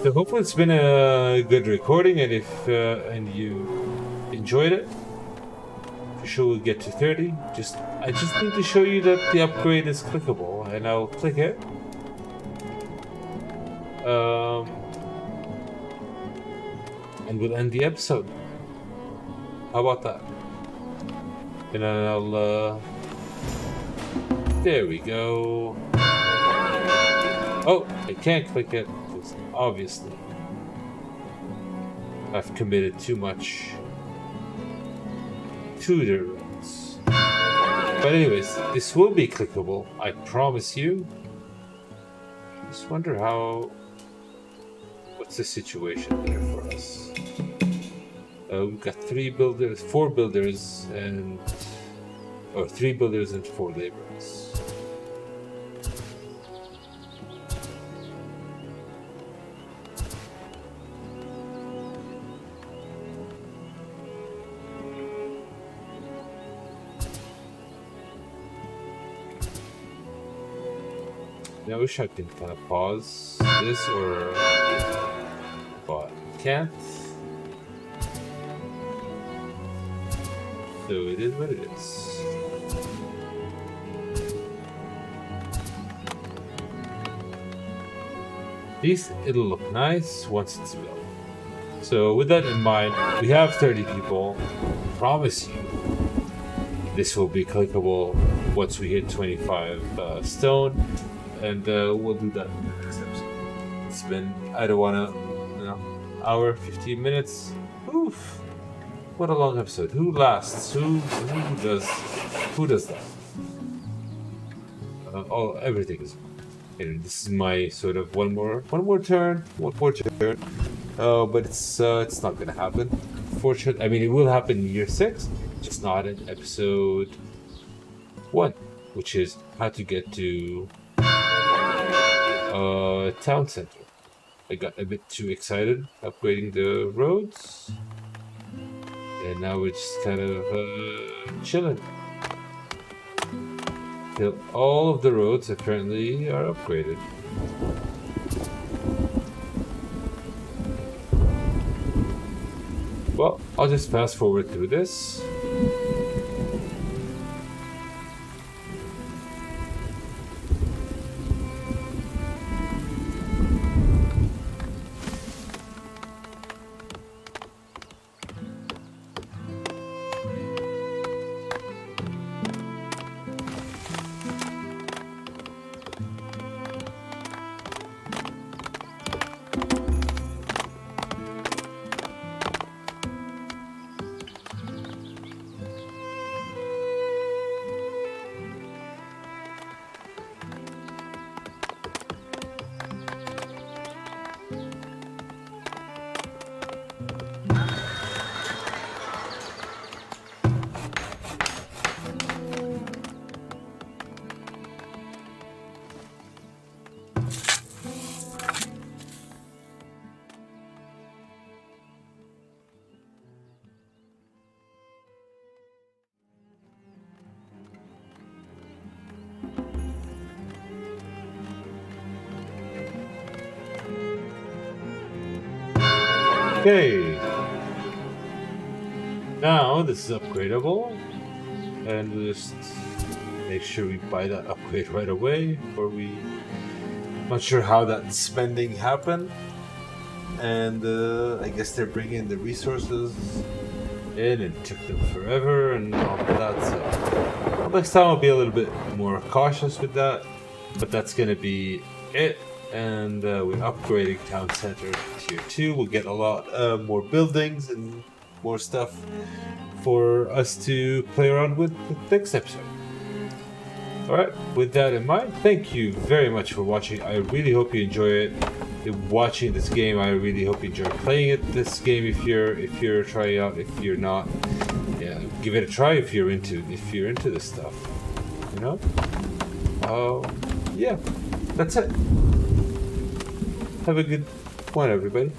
A: So hopefully it's been a good recording, and if and you enjoyed it, for sure we'll get to 30. I just need to show you that the upgrade is clickable, and I'll click it. And we'll end the episode. How about that? And then I'll there we go. Oh, I can't click it. Obviously, I've committed too much to the roads. But anyways, this will be clickable, I promise you. Just wonder what's the situation there for us? We've got 4 builders, and 3 builders and 4 laborers. I wish I could kind of pause this, but can't. So it is what it is. At least it'll look nice once it's built. So with that in mind, we have 30 people. I promise you, this will be clickable once we hit 25 stone. And we'll do that in the next episode. It's been, I don't want to, hour, 15 minutes. Oof. What a long episode. Who lasts? Who does that? Everything is. And this is my sort of one more turn. But it's not gonna happen. Fortunately, I mean, it will happen in year 6, just not in episode 1, which is how to get to town center. I got a bit too excited upgrading the roads, and now we're just kind of chilling till all of the roads apparently are upgraded. Well, I'll just fast forward through this. Okay. Now this is upgradable, and we'll just make sure we buy that upgrade right away, or we. Not sure how that spending happened, and I guess they're bringing the resources in, and it took them forever and all of that. So next time I'll be a little bit more cautious with that, but that's gonna be it. And we're upgrading Town Center Tier 2. We'll get a lot more buildings and more stuff for us to play around with the next episode. Alright, with that in mind, thank you very much for watching. I really hope you enjoy it. Watching this game, I really hope you enjoy playing it. This game, if you're trying out, if you're not, yeah, give it a try if you're into this stuff. You know? Yeah, that's it. Have a good one, everybody.